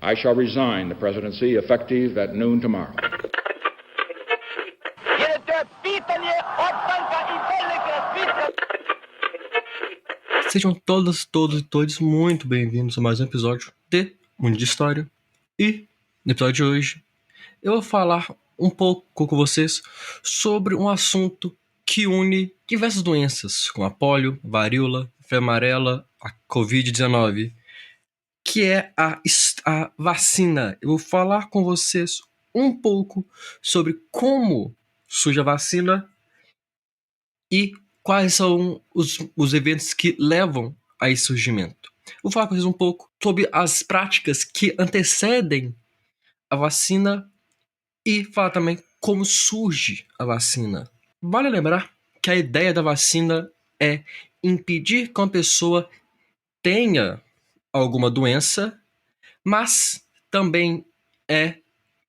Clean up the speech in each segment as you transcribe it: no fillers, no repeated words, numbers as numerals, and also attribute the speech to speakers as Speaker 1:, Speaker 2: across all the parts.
Speaker 1: I shall resign the presidency effective at noon tomorrow.
Speaker 2: Sejam todos e todos muito bem-vindos a mais um episódio de Mundo de História. E no episódio de hoje eu vou falar um pouco com vocês sobre um assunto que une diversas doenças, como a polio, varíola, febre amarela, a Covid-19, que é a vacina. Eu vou falar com vocês um pouco sobre como surge a vacina e quais são os eventos que levam a esse surgimento. Vou falar com vocês um pouco sobre as práticas que antecedem a vacina e falar também como surge a vacina. Vale lembrar que a ideia da vacina é impedir que uma pessoa tenha alguma doença, mas também é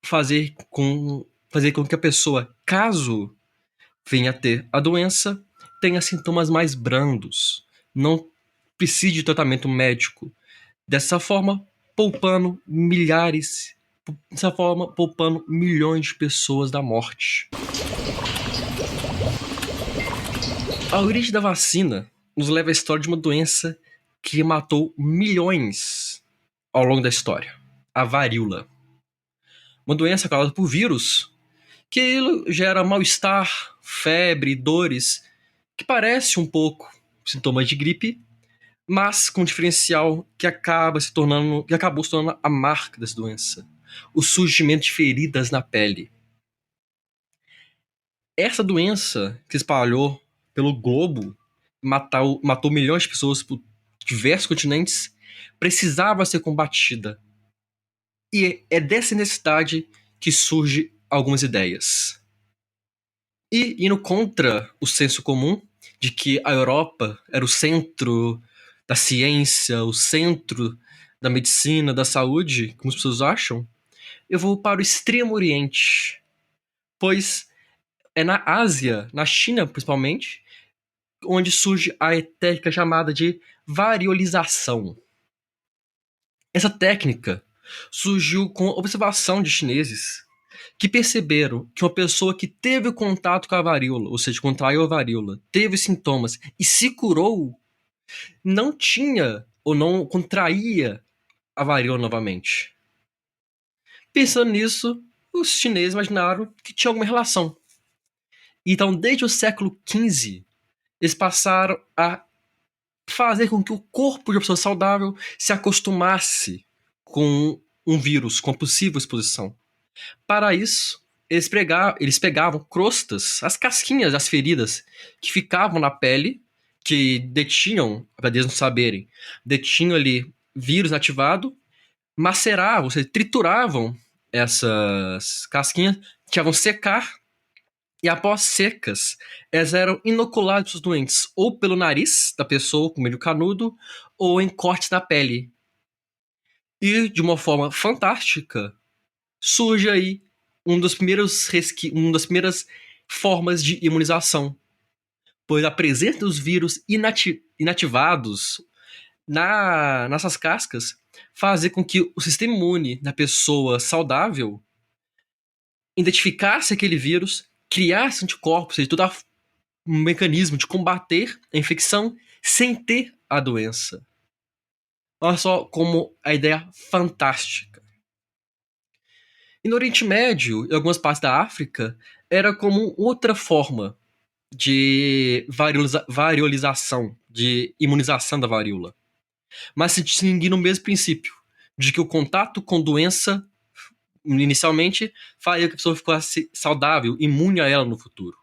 Speaker 2: fazer com que a pessoa, caso venha a ter a doença, tenha sintomas mais brandos, não precise de tratamento médico. Dessa forma, poupando milhões de pessoas da morte. A origem da vacina nos leva à história de uma doença que matou milhões ao longo da história, a varíola. Uma doença causada por vírus que gera mal-estar, febre, dores, que parece um pouco sintomas de gripe, mas com um diferencial que acabou se tornando a marca dessa doença: o surgimento de feridas na pele. Essa doença que se espalhou pelo globo, matou milhões de pessoas por diversos continentes, precisava ser combatida. E é dessa necessidade que surgem algumas ideias. E indo contra o senso comum de que a Europa era o centro da ciência, o centro da medicina, da saúde, como as pessoas acham, eu vou para o Extremo Oriente, pois é na Ásia, na China principalmente, onde surge a técnica chamada de variolização. Essa técnica surgiu com a observação de chineses que perceberam que uma pessoa que teve contato com a varíola, ou seja, contraiu a varíola, teve sintomas e se curou, não tinha ou não contraía a varíola novamente. Pensando nisso, os chineses imaginaram que tinha alguma relação. Então, desde o século XV, eles passaram a fazer com que o corpo de uma pessoa saudável se acostumasse com um vírus, com a possível exposição. Para isso, eles pegavam crostas, as casquinhas das feridas que ficavam na pele, que detinham, para eles não saberem, detinham ali vírus ativado, maceravam, ou seja, trituravam essas casquinhas, deixavam secar, e após secas, elas eram inoculadas para os doentes, ou pelo nariz da pessoa, com meio canudo, ou em cortes na pele. E, de uma forma fantástica, surge aí uma das primeiras formas de imunização, pois a presença dos vírus inativados nessas cascas fazia com que o sistema imune da pessoa saudável identificasse aquele vírus, criasse anticorpos, ou seja, todo um mecanismo de combater a infecção sem ter a doença. Olha só como a ideia fantástica. E no Oriente Médio e algumas partes da África, era como outra forma de variolização, de imunização da varíola. Mas se distinguir no mesmo princípio, de que o contato com doença, inicialmente, faria que a pessoa ficasse saudável, imune a ela no futuro.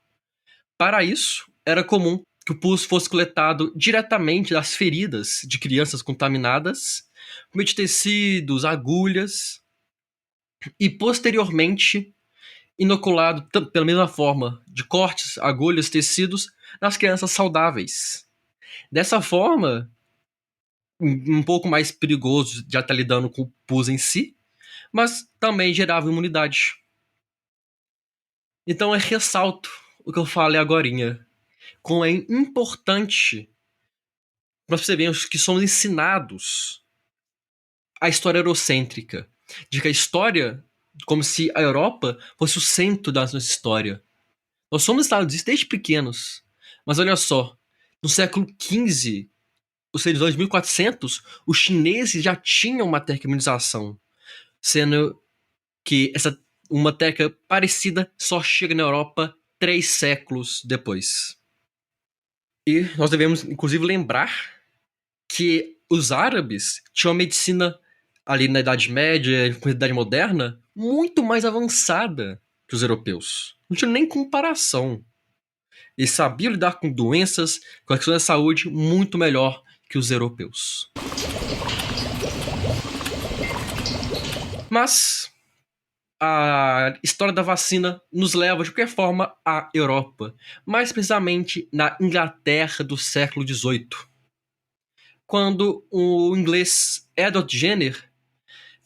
Speaker 2: Para isso, era comum que o pus fosse coletado diretamente das feridas de crianças contaminadas, por meio de tecidos, agulhas, e posteriormente inoculado pela mesma forma, de cortes, agulhas, tecidos, nas crianças saudáveis. Dessa forma, um pouco mais perigoso, já estar lidando com o pus em si, mas também gerava imunidade. Então eu ressalto o que eu falei agorinha, como é importante nós percebemos que somos ensinados a história eurocêntrica, de que a história, como se a Europa fosse o centro da nossa história. Nós somos Estados Unidos desde pequenos. Mas olha só, no século XV, ou seja, em 2400, os chineses já tinham uma tecnização, sendo que uma técnica parecida só chega na Europa 3 séculos depois. E nós devemos, inclusive, lembrar que os árabes tinham uma medicina ali na Idade Média, com a Idade Moderna, muito mais avançada que os europeus. Não tinha nem comparação. Eles sabiam lidar com doenças, com a questão da saúde, muito melhor que os europeus. Mas a história da vacina nos leva, de qualquer forma, à Europa. Mais precisamente na Inglaterra do século XVIII. Quando o inglês Edward Jenner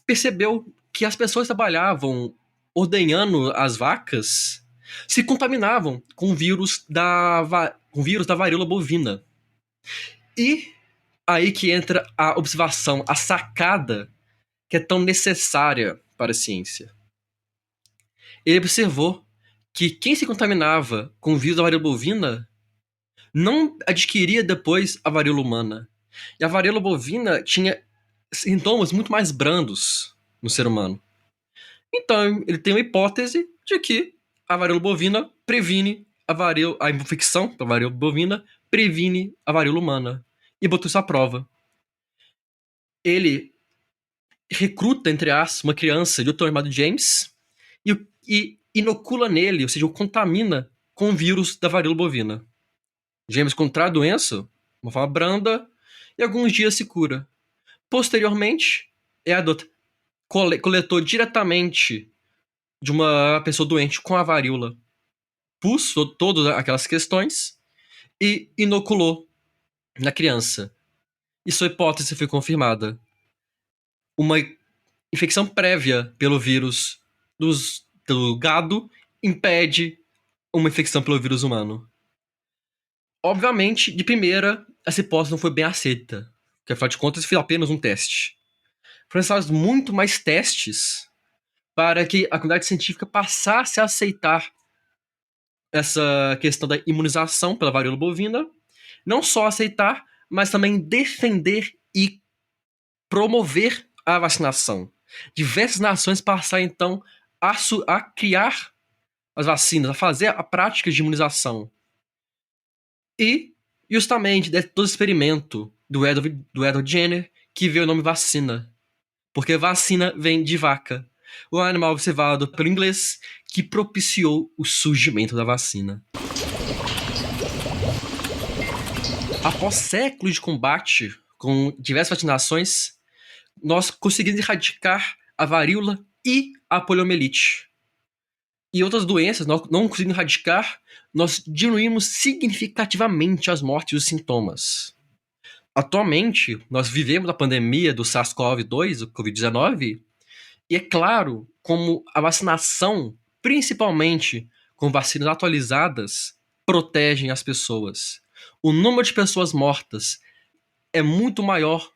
Speaker 2: percebeu que as pessoas que trabalhavam ordenhando as vacas se contaminavam com o vírus da varíola bovina. E aí que entra a observação, a sacada que é tão necessária para a ciência. Ele observou que quem se contaminava com o vírus da varíola bovina não adquiria depois a varíola humana. E a varíola bovina tinha sintomas muito mais brandos no ser humano. Então, ele tem uma hipótese de que a varíola bovina previne a infecção da varíola bovina previne a varíola humana. E botou isso à prova. Ele recruta, entre aspas, uma criança de outro chamado James e inocula nele, ou seja, o contamina com o vírus da varíola bovina. James contrai a doença de uma forma branda e alguns dias se cura. Posteriormente, Edward coletou diretamente de uma pessoa doente com a varíola, pus todas aquelas questões e inoculou na criança. E sua hipótese foi confirmada. Uma infecção prévia pelo vírus do gado impede uma infecção pelo vírus humano. Obviamente, de primeira, essa hipótese não foi bem aceita, porque afinal de contas foi apenas um teste. Foram necessários muito mais testes para que a comunidade científica passasse a aceitar essa questão da imunização pela varíola bovina, não só aceitar, mas também defender e promover a vacinação. Diversas nações passaram, então, a criar as vacinas, a fazer a prática de imunização. E, justamente, de todo experimento do Edward Jenner, que veio o nome vacina. Porque vacina vem de vaca, o animal observado pelo inglês que propiciou o surgimento da vacina. Após séculos de combate com diversas vacinações, nós conseguimos erradicar a varíola e a poliomielite. E outras doenças nós não conseguimos erradicar, nós diminuímos significativamente as mortes e os sintomas. Atualmente, nós vivemos a pandemia do SARS-CoV-2, o Covid-19, e é claro como a vacinação, principalmente com vacinas atualizadas, protegem as pessoas. O número de pessoas mortas é muito maior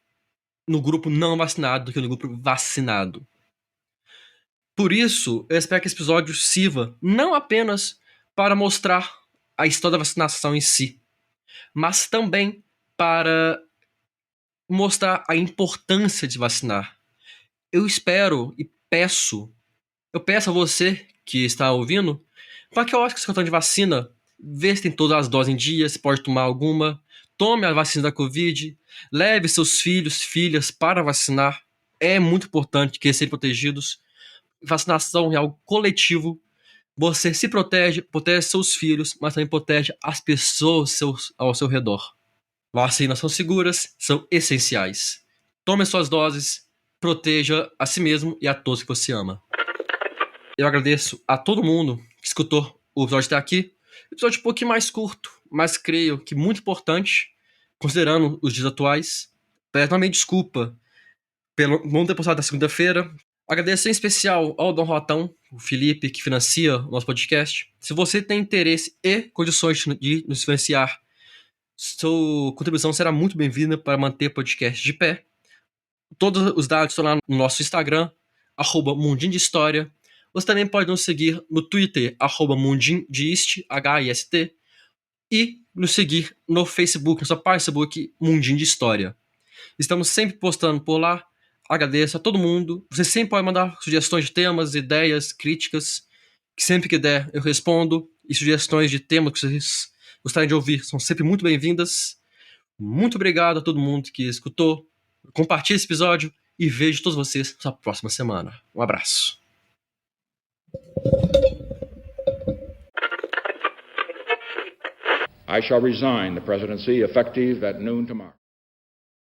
Speaker 2: no grupo não vacinado do que no grupo vacinado. Por isso, eu espero que esse episódio sirva não apenas para mostrar a história da vacinação em si, mas também para mostrar a importância de vacinar. Eu espero e peço a você que está ouvindo, para que eu acho que esse cartão de vacina, vê se tem todas as doses em dia, se pode tomar alguma, tome a vacina da Covid, leve seus filhos, filhas para vacinar. É muito importante que eles sejam protegidos. Vacinação é algo coletivo. Você se protege seus filhos, mas também protege as pessoas ao seu redor. Vacinas são seguras, são essenciais. Tome suas doses, proteja a si mesmo e a todos que você ama. Eu agradeço a todo mundo que escutou o episódio até aqui. Episódio um pouquinho mais curto, mas creio que muito importante, considerando os dias atuais. Peço também desculpa pelo não ter postado na segunda-feira. Agradeço em especial ao Dom Rotão, o Felipe, que financia o nosso podcast. Se você tem interesse e condições de nos financiar, sua contribuição será muito bem-vinda para manter o podcast de pé. Todos os dados estão lá no nosso Instagram, @Mundinho de História. Você também pode nos seguir no Twitter, @MundinDeist, HIST, e nos seguir no Facebook, nossa página Facebook, Mundinho de História. Estamos sempre postando por lá. Agradeço a todo mundo. Você sempre pode mandar sugestões de temas, ideias, críticas, que sempre que der eu respondo. E sugestões de temas que vocês gostarem de ouvir são sempre muito bem-vindas. Muito obrigado a todo mundo que escutou. Compartilhe esse episódio e vejo todos vocês na próxima semana. Um abraço.
Speaker 1: I shall resign the presidency effective at noon tomorrow.